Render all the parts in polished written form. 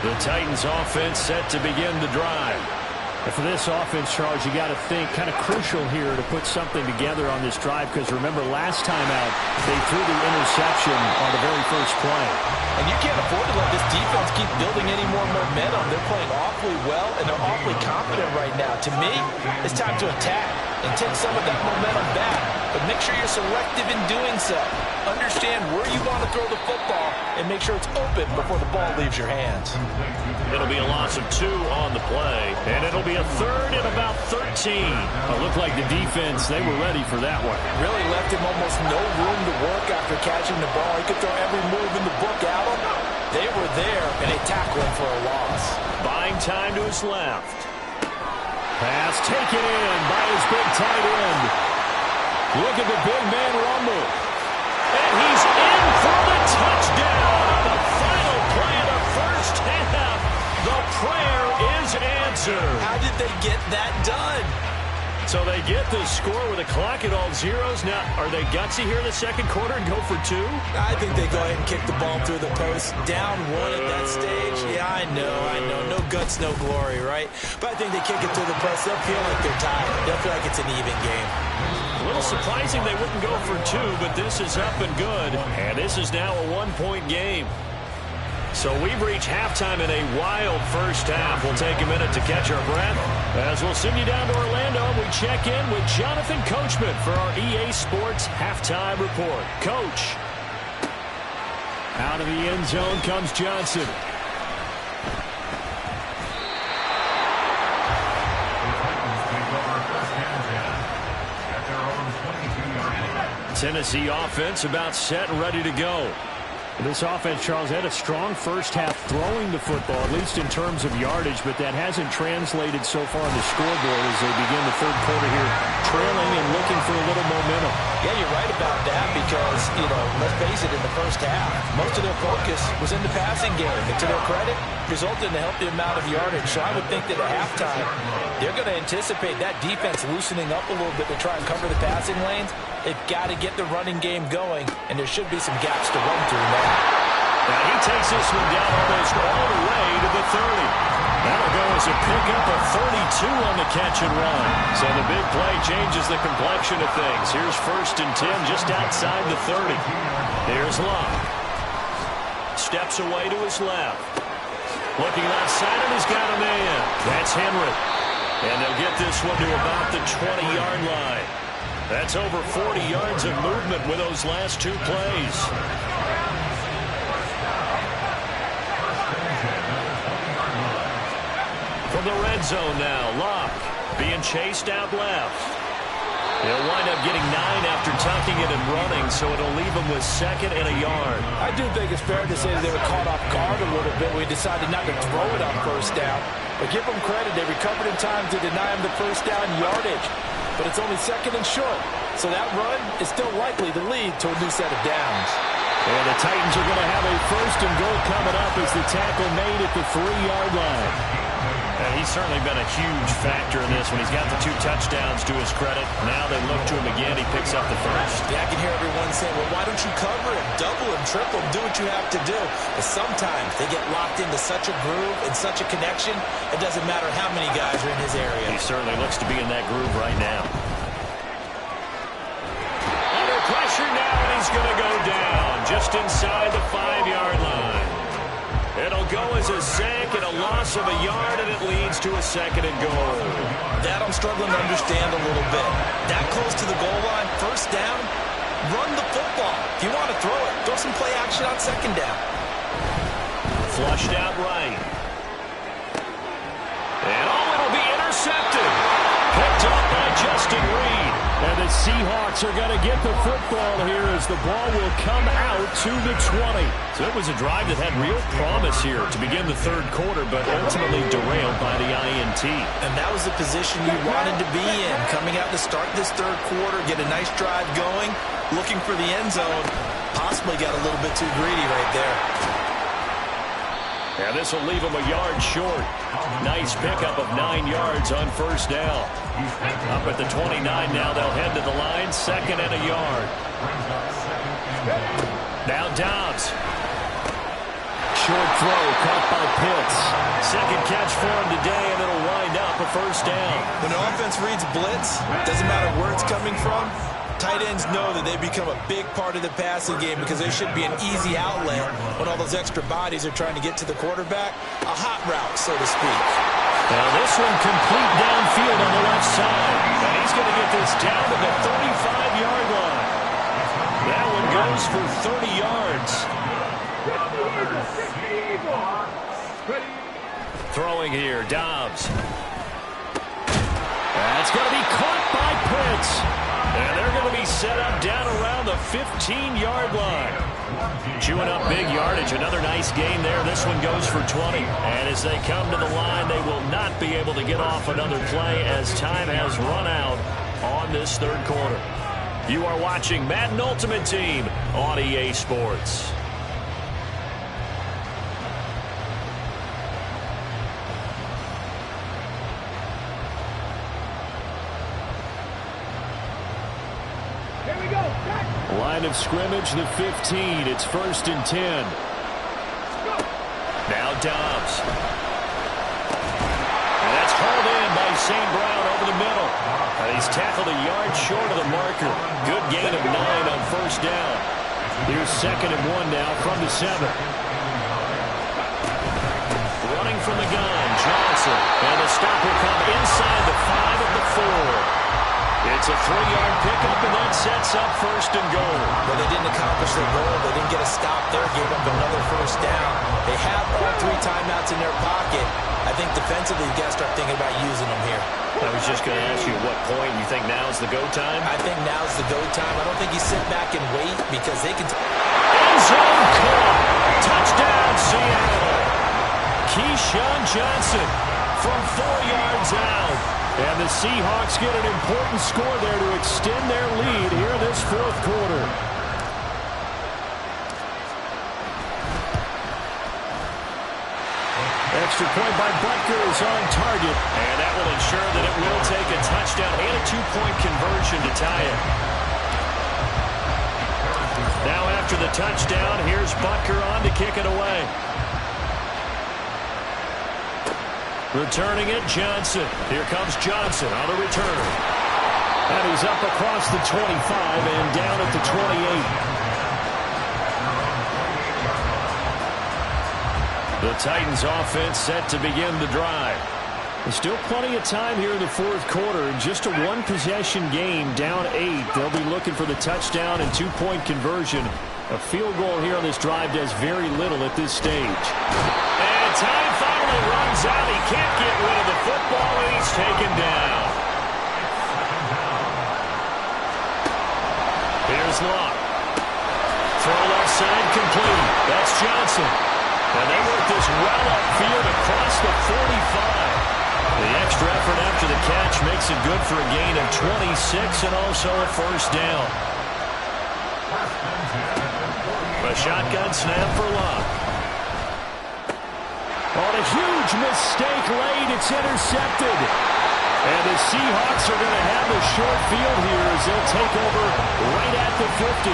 The Titans offense set to begin the drive. And for this offense, Charles, you got to think kind of crucial here to put something together on this drive, because remember last time out they threw the interception on the very first play. And you can't afford to let this defense keep building any more momentum. They're playing awfully well, and they're awfully confident right now. To me, it's time to attack and take some of that momentum back. But make sure you're selective in doing so. Understand where you want to throw the football and make sure it's open before the ball leaves your hands. It'll be a loss of 2 on the play, and it'll be a third and about 13. It looked like the defense, they were ready for that one. Really left him almost no room to work after catching the ball. He could throw every move in the book at him. They were there, and they tackled him for a loss. Buying time to his left. Pass taken in by his big tight end. Look at the big man rumble. And he's in for the touchdown on the final play of the first half. The prayer is answered. How did they get that done? So they get the score with a clock at all zeros. Now, are they gutsy here in the second quarter and go for 2? I think they go ahead and kick the ball through the post. Down 1 at that stage. Yeah, I know. No guts, no glory, right? But I think they kick it through the post. They'll feel like they're tied. They'll feel like it's an even game. A little surprising they wouldn't go for 2, but this is up and good. And this is now a 1-point game. So we've reached halftime in a wild first half. We'll take a minute to catch our breath as we'll send you down to Orlando and we check in with Jonathan Coachman for our EA Sports Halftime Report. Coach. Out of the end zone comes Johnson. Tennessee offense about set and ready to go. This offense, Charles, had a strong first half throwing the football, at least in terms of yardage, but that hasn't translated so far on the scoreboard as they begin the third quarter here, trailing and looking for a little momentum. Yeah, you're right about that because, let's face it, in the first half, most of their focus was in the passing game. And to their credit, resulted in a healthy amount of yardage. So I would think that at halftime, they're going to anticipate that defense loosening up a little bit to try and cover the passing lanes. They've got to get the running game going, and there should be some gaps to run through now. Now he takes this one down almost all the way to the 30. That'll go as a pickup of 32 on the catch and run. So the big play changes the complexion of things. Here's 1st and 10 just outside the 30. Here's Locke. Steps away to his left. Looking left side, and he's got a man. That's Henry. And they'll get this one to about the 20-yard line. That's over 40 yards of movement with those last 2 plays. From the red zone now, Locke being chased out left. He'll wind up getting 9 after tucking it and running, so it'll leave him with 2nd and a yard. I do think it's fair to say that they were caught off guard a little bit. We decided not to throw it on first down. But give them credit. They recovered in time to deny him the first down yardage. But it's only 2nd and short. So that run is still likely to lead to a new set of downs. And the Titans are going to have a 1st and goal coming up as the tackle made at the 3-yard line. And he's certainly been a huge factor in this one. He's got the 2 touchdowns to his credit. Now they look to him again. He picks up the 1st. Yeah, I can hear everyone saying, well, why don't you cover him, double him, triple him, do what you have to do. But sometimes they get locked into such a groove and such a connection, it doesn't matter how many guys are in his area. He certainly looks to be in that groove right now. Under pressure now, and he's going to go down just inside the 5-yard line. It'll go as a sack and a loss of a yard, and it leads to a 2nd and goal. That I'm struggling to understand a little bit. That close to the goal line, 1st down, run the football. If you want to throw it, throw some play action on 2nd down. Flushed out right. And it'll be intercepted. Picked up by Justin Reed. And the Seahawks are going to get the football here as the ball will come out to the 20. So it was a drive that had real promise here to begin the third quarter, but ultimately derailed by the INT. And that was the position you wanted to be in, coming out to start this third quarter, get a nice drive going, looking for the end zone. Possibly got a little bit too greedy right there. Yeah, this will leave him a yard short. Nice pickup of 9 yards on 1st down. Up at the 29 now, they'll head to the line, 2nd and a yard. Now Dobbs. short throw caught by Pitts. Second catch for him today, and it'll wind up a first down. When an offense reads blitz, doesn't matter where it's coming from, tight ends know that they become a big part of the passing game because they should be an easy outlet when all those extra bodies are trying to get to the quarterback. A hot route, so to speak. Now this one complete downfield on the left side. And he's going to get this down to the 35-yard line. That one goes for 30 yards. Throwing here, Dobbs. That's going to be caught by Pitts. And they're going to be set up down around the 15-yard line. Chewing up big yardage. Another nice gain there. This one goes for 20. And as they come to the line, they will not be able to get off another play as time has run out on this third quarter. You are watching Madden Ultimate Team on EA Sports. Line of scrimmage, the 15. It's 1st and 10. Now Dobbs. And that's hauled in by St. Brown over the middle. And he's tackled a yard short of the marker. Good gain of 9 on first down. Here's 2nd and 1 now from the 7. Running from the gun, Johnson. And the stop will come inside the 5 of the 4. It's a 3-yard pickup, and that sets up 1st and goal. But they didn't accomplish their goal. They didn't get a stop there, gave up another first down. They have all 3 timeouts in their pocket. I think defensively, you got to start thinking about using them here. I was just going to ask you at what point you think now is the go time? I think now's the go time. I don't think you sit back and wait because they can... End zone caught. Touchdown, Seattle. Keyshawn Johnson from 4 yards out. And the Seahawks get an important score there to extend their lead here this 4th quarter. Extra point by Butker is on target. And that will ensure that it will take a touchdown and a 2-point conversion to tie it. Now after the touchdown, here's Butker on to kick it away. Returning it, Johnson. Here comes Johnson on the return. And he's up across the 25 and down at the 28. The Titans offense set to begin the drive. There's still plenty of time here in the 4th quarter. Just a 1-possession game, down 8. They'll be looking for the touchdown and 2-point conversion. A field goal here on this drive does very little at this stage. And time finally runs out. He can't get rid of the football, and he's taken down. Here's Locke. Throw left side complete. That's Johnson. And they work this well upfield across the 45. The extra effort after the catch makes it good for a gain of 26 and also a first down. A shotgun snap for Locke. On a huge mistake late, it's intercepted. And the Seahawks are going to have a short field here as they'll take over right at the 50.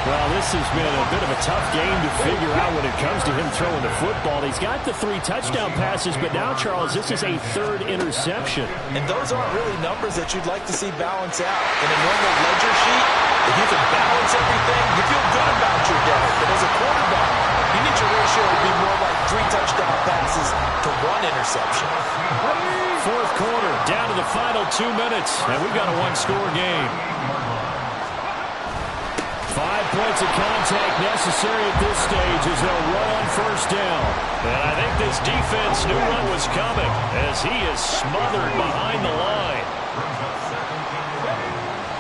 Well, this has been a bit of a tough game to figure out when it comes to him throwing the football. He's got the 3 touchdown passes, but now, Charles, this is a 3rd interception. And those aren't really numbers that you'd like to see balance out. In a normal ledger sheet, if you can balance everything, you feel good about your day. But as a quarterback, you need your ratio to be more like 3 touchdown passes to 1 interception. 4th quarter, down to the final 2 minutes, and we've got a 1-score game. 5 points of contact necessary at this stage as they'll run on first down. And I think this defense knew what was coming as he is smothered behind the line.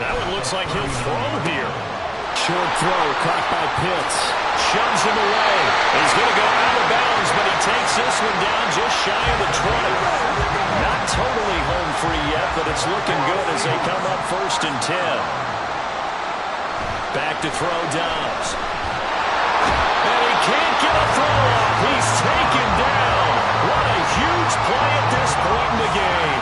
That one looks like he'll throw here. Short throw caught by Pitts. Shoves him away. He's going to go out of bounds, but he takes this one down just shy of the 20. Not totally home free yet, but it's looking good as they come up 1st and 10. Back to throw Dobbs. And he can't get a throw off. He's taken down. What a huge play at this point in the game.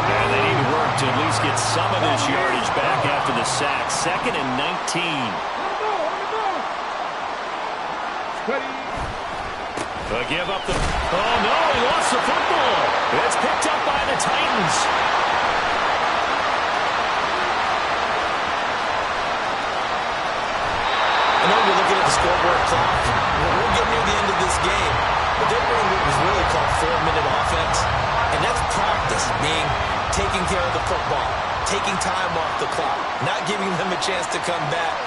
And they need to work to at least get some of this yardage back after the sack. 2nd and 19. Give up the... Oh, no, he lost the football. It's picked up by the Titans. I know you're looking at the scoreboard clock. We'll get near the end of this game. But they're doing what was really called 4-minute offense. And that's practice, being taking care of the football, taking time off the clock, not giving them a chance to come back.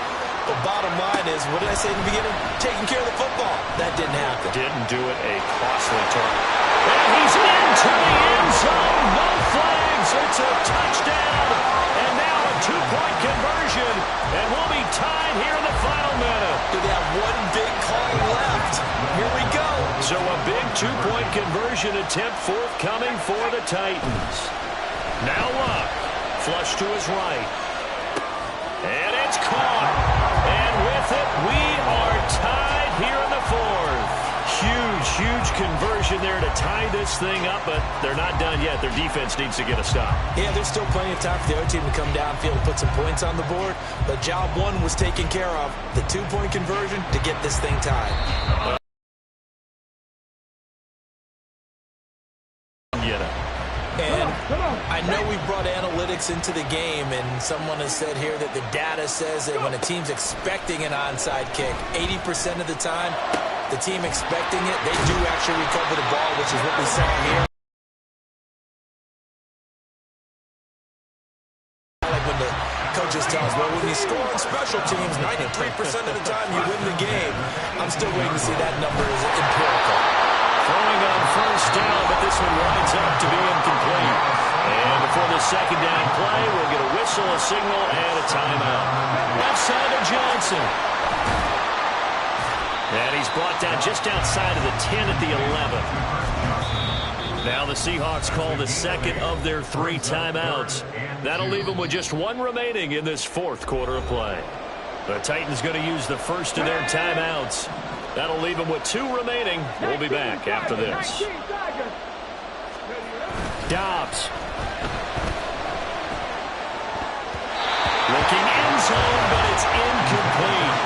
The bottom line is, what did I say in the beginning? Taking care of the football. That didn't happen. Didn't do it. A costly target. And he's into the end zone. No flags. It's a touchdown. And now a two-point conversion. And we'll be tied here in the final minute. They have one big call left. Here we go. So a big two-point conversion attempt forthcoming for the Titans. Now Luck. Flush to his right. And it's caught. And with it, we are tied here in the fourth. Huge conversion there to tie this thing up, but they're not done yet. Their defense needs to get a stop. Yeah, there's still plenty of time for the other team to come downfield and put some points on the board. But job one was taken care of. The two-point conversion to get this thing tied. And I know we brought analytics into the game, and someone has said here that the data says that when a team's expecting an onside kick, 80% of the time, the team expecting it, they do actually recover the ball, which is what we saw here. Like when the coaches tell us, well, when you score on special teams, 93% of the time you win the game. I'm still waiting to see that number is empirical. Throwing on first down, but this one winds up to be incomplete. And before the second down play, we'll get a whistle, a signal, and a timeout. Left side of Johnson. And he's brought down just outside of the 10 at the 11. Now the Seahawks call the second of their 3 timeouts. That'll leave them with just 1 remaining in this fourth quarter of play. The Titans going to use the first of their timeouts. That'll leave them with 2 remaining. We'll be back after this. Dobbs. Looking end zone, but it's incomplete.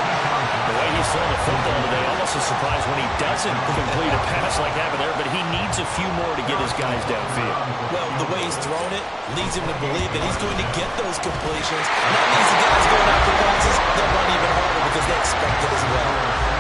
The way he's throwing the football today, almost a surprise when he doesn't complete a pass like that there, but he needs a few more to get his guys downfield. Well, the way he's thrown it leads him to believe that he's going to get those completions. And that means the guys going after passes, they'll run even harder because they expect it as well.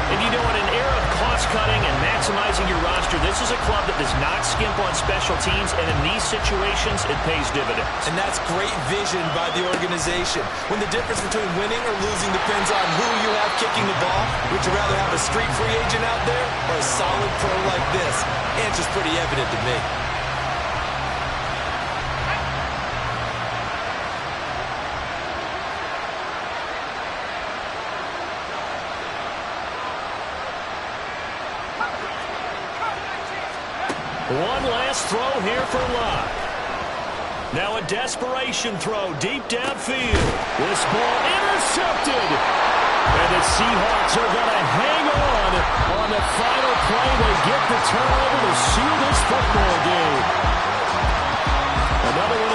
And you know, in an era of cost-cutting and maximizing your roster, this is a club that does not skimp on special teams, and in these situations, it pays dividends. And that's great vision by the organization. When the difference between winning or losing depends on who you have kicking the ball, would you rather have a street free agent out there or a solid pro like this? Answer's pretty evident to me. One last throw here for Luck. Now a desperation throw deep downfield. This ball intercepted. And the Seahawks are going to hang on the final play. They get the turnover to seal this football game. Another one.